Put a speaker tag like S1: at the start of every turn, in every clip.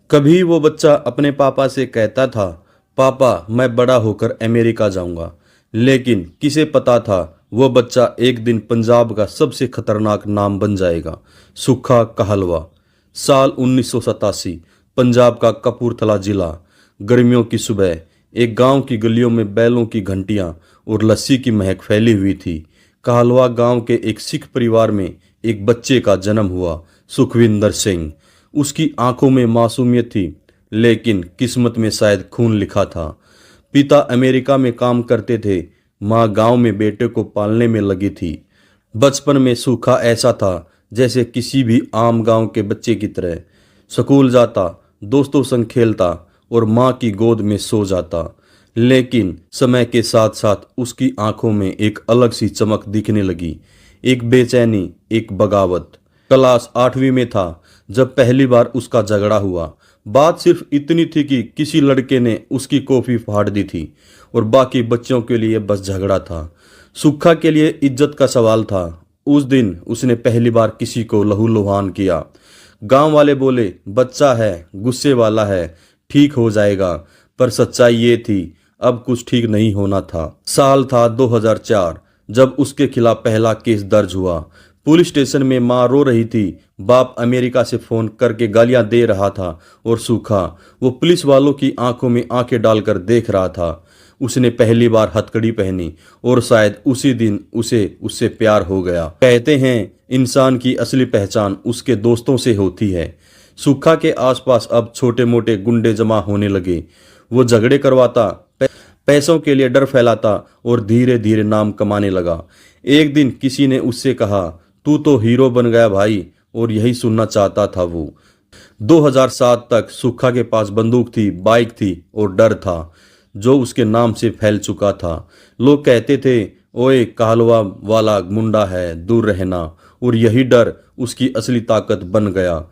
S1: कभी वो बच्चा अपने पापा से कहता था, पापा मैं बड़ा होकर अमेरिका जाऊंगा। लेकिन किसे पता था वो बच्चा एक दिन पंजाब का सबसे खतरनाक नाम बन जाएगा, सुक्खा कहलवा। साल 1987, पंजाब का कपूरथला जिला। गर्मियों की सुबह, एक गांव की गलियों में बैलों की घंटियां और लस्सी की महक फैली हुई थी। कहलवा गांव के एक सिख परिवार में एक बच्चे का जन्म हुआ, सुखविंदर सिंह। उसकी आंखों में मासूमियत थी, लेकिन किस्मत में शायद खून लिखा था। पिता अमेरिका में काम करते थे, माँ गांव में बेटे को पालने में लगी थी। बचपन में सूखा ऐसा था जैसे किसी भी आम गांव के बच्चे की तरह। स्कूल जाता, दोस्तों संग खेलता और माँ की गोद में सो जाता। लेकिन समय के साथ साथ उसकी आंखों में एक अलग सी चमक दिखने लगी, एक बेचैनी, एक बगावत। क्लास 8वीं में था जब पहली बार उसका झगड़ा हुआ। बात सिर्फ इतनी थी कि किसी लड़के ने उसकी कॉफी फाड़ दी थी और बाकी बच्चों के लिए बस झगड़ा था। सुक्खा के लिए इज्जत का सवाल था। उस दिन उसने पहली बार किसी को लहूलुहान किया। गांव वाले बोले, बच्चा है, गुस्से वाला है, ठीक हो जाएगा। पर सच्चाई ये थी, अब कुछ ठीक नहीं होना था। साल था 2004 जब उसके खिलाफ पहला केस दर्ज हुआ। पुलिस स्टेशन में मां रो रही थी, बाप अमेरिका से फोन करके गालियां दे रहा था और सूखा वो पुलिस वालों की आंखों में आंखें डालकर देख रहा था। उसने पहली बार हथकड़ी पहनी और शायद उसी दिन उसे उससे प्यार हो गया। कहते हैं इंसान की असली पहचान उसके दोस्तों से होती है। सूखा के आसपास अब छोटे मोटे गुंडे जमा होने लगे। वो झगड़े करवाता, पैसों के लिए डर फैलाता और धीरे धीरे नाम कमाने लगा। एक दिन किसी ने उससे कहा, तू तो हीरो बन गया भाई, और यही सुनना चाहता था वो। 2007 तक सूखा के पास बंदूक थी, बाइक थी और डर था जो उसके नाम से फैल चुका था। लोग कहते थे, ओए कहलवा वाला मुंडा है, दूर रहना। और यही डर उसकी असली ताकत बन गया।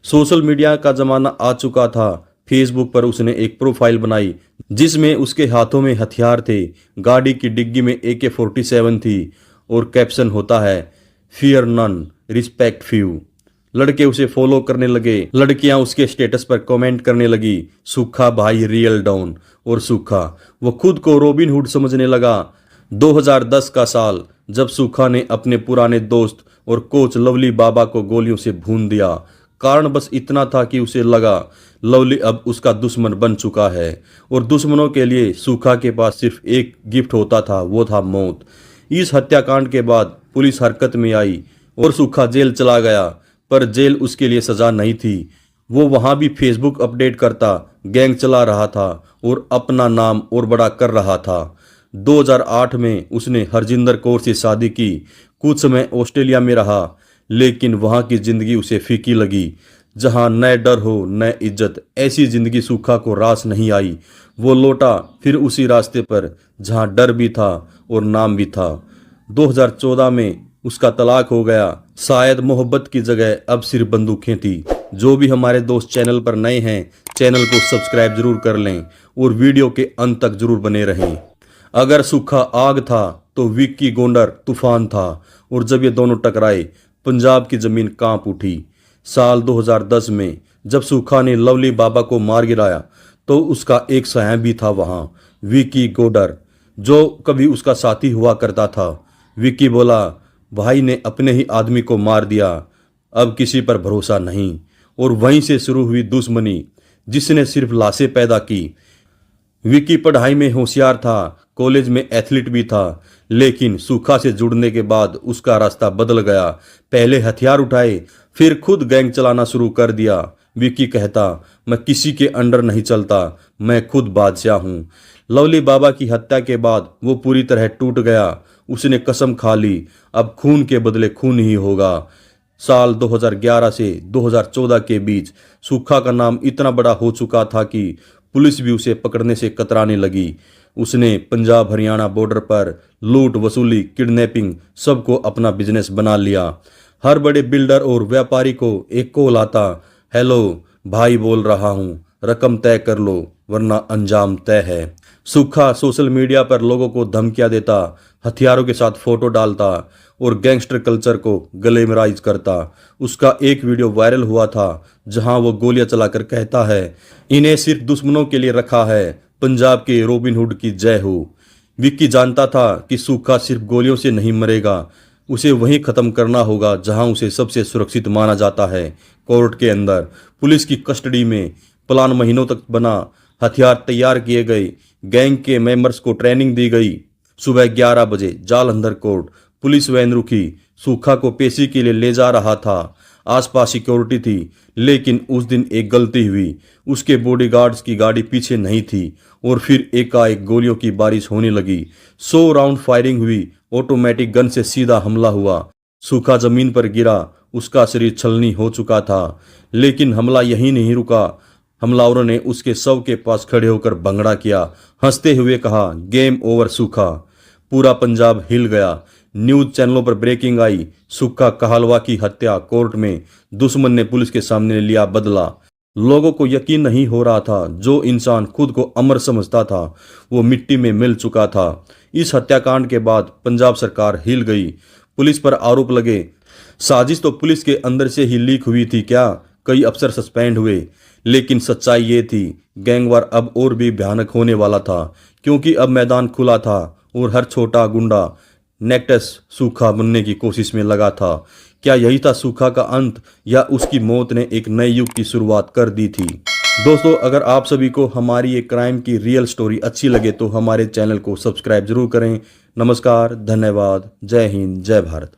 S1: सोशल मीडिया का जमाना आ चुका था। फेसबुक पर उसने एक प्रोफाइल बनाई जिसमें उसके हाथों में हथियार थे। गाड़ी की डिग्गी में AK-47 थी और कैप्शन होता है, फियर नन, रिस्पेक्ट फ्यू। लड़के उसे फॉलो करने लगे, लड़कियां उसके स्टेटस पर कमेंट करने लगी, सूखा भाई रियल डॉन। और सूखा वो खुद को रॉबिन हुड समझने लगा। 2010 का साल, जब सूखा ने अपने पुराने दोस्त और कोच लवली बाबा को गोलियों से भून दिया। कारण बस इतना था कि उसे लगा लवली अब उसका दुश्मन बन चुका है और दुश्मनों के लिए सूखा के पास सिर्फ एक गिफ्ट होता था, वो था मौत। इस हत्याकांड के बाद पुलिस हरकत में आई और सूखा जेल चला गया। पर जेल उसके लिए सजा नहीं थी। वो वहां भी फेसबुक अपडेट करता, गैंग चला रहा था और अपना नाम और बड़ा कर रहा था। 2008 में उसने हरजिंदर कौर से शादी की। कुछ समय ऑस्ट्रेलिया में रहा, लेकिन वहां की जिंदगी उसे फीकी लगी। जहां न डर हो न इज्जत, ऐसी जिंदगी सूखा को रास नहीं आई। वो लौटा फिर उसी रास्ते पर जहां डर भी था और नाम भी था। 2014 में उसका तलाक हो गया। शायद मोहब्बत की जगह अब सिर्फ बंदूकें थी। जो भी हमारे दोस्त चैनल पर नए हैं, चैनल को सब्सक्राइब जरूर कर लें और वीडियो के अंत तक जरूर बने रहें। अगर सूखा आग था तो विक्की गोंडर तूफान था, और जब ये दोनों टकराए पंजाब की जमीन कांप उठी। साल 2010 में जब सूखा ने लवली बाबा को मार गिराया तो उसका एक साया भी था वहां, विक्की गोंडर, जो कभी उसका साथी हुआ करता था। विक्की बोला, भाई ने अपने ही आदमी को मार दिया, अब किसी पर भरोसा नहीं। और वहीं से शुरू हुई दुश्मनी जिसने सिर्फ लाशें पैदा की। विक्की पढ़ाई में होशियार था, कॉलेज में एथलीट भी था, लेकिन सूखा से जुड़ने के बाद उसका रास्ता बदल गया। पहले हथियार उठाए, फिर खुद गैंग चलाना शुरू कर दिया। विक्की कहता, मैं किसी के अंडर नहीं चलता, मैं खुद बादशाह हूँ। लवली बाबा की हत्या के बाद वो पूरी तरह टूट गया। उसने कसम खा ली, अब खून के बदले खून ही होगा। साल 2011 से 2014 के बीच सूखा का नाम इतना बड़ा हो चुका था कि पुलिस भी उसे पकड़ने से कतराने लगी। उसने पंजाब हरियाणा बॉर्डर पर लूट, वसूली, किडनैपिंग सबको अपना बिजनेस बना लिया। हर बड़े बिल्डर और व्यापारी को एक कॉल आता, हेलो भाई बोल रहा हूँ, रकम तय कर लो वरना अंजाम तय है। सूखा सोशल मीडिया पर लोगों को धमकियां देता, हथियारों के साथ फोटो डालता और गैंगस्टर कल्चर को ग्लैमराइज करता। उसका एक वीडियो वायरल हुआ था जहां वो गोलियां चलाकर कहता है, इन्हें सिर्फ दुश्मनों के लिए रखा है, पंजाब के रॉबिनहुड की जय हो। विक्की जानता था कि सूखा सिर्फ गोलियों से नहीं मरेगा, उसे वहीं खत्म करना होगा जहां उसे सबसे सुरक्षित माना जाता है, कोर्ट के अंदर। पुलिस की कस्टडी में प्लान महीनों तक बना, हथियार तैयार किए गए, गैंग के मेंबर्स को ट्रेनिंग दी गई। सुबह 11 बजे जालंधर कोर्ट, पुलिस वैन रुकी, सूखा को पेशी के लिए ले जा रहा था। आसपास सिक्योरिटी थी, लेकिन उस दिन एक गलती हुई, उसके बॉडीगार्ड्स की गाड़ी पीछे नहीं थी और फिर एकाएक गोलियों की बारिश होने लगी। 100 राउंड फायरिंग हुई, ऑटोमेटिक गन से सीधा हमला हुआ। सूखा जमीन पर गिरा, उसका शरीर छलनी हो चुका था। लेकिन हमला यहीं नहीं रुका, हमलावरों ने उसके शव के पास खड़े होकर भंगड़ा किया, हंसते हुए कहा, गेम ओवर सूखा। पूरा पंजाब हिल गया। न्यूज चैनलों पर ब्रेकिंग आई, सूखा कहलवा की हत्या कोर्ट में, दुश्मन ने पुलिस के सामने लिया बदला। लोगों को यकीन नहीं हो रहा था, जो इंसान खुद को अमर समझता था वो मिट्टी में मिल चुका था। इस हत्याकांड के बाद पंजाब सरकार हिल गई, पुलिस पर आरोप लगे। साजिश तो पुलिस के अंदर से ही लीक हुई थी क्या, कई अफसर सस्पेंड हुए। लेकिन सच्चाई ये थी, गैंगवार अब और भी भयानक होने वाला था, क्योंकि अब मैदान खुला था और हर छोटा गुंडा नेक्टस सूखा बनने की कोशिश में लगा था। क्या यही था सूखा का अंत, या उसकी मौत ने एक नए युग की शुरुआत कर दी थी? दोस्तों, अगर आप सभी को हमारी ये क्राइम की रियल स्टोरी अच्छी लगे तो हमारे चैनल को सब्सक्राइब जरूर करें। नमस्कार, धन्यवाद, जय हिंद, जय भारत।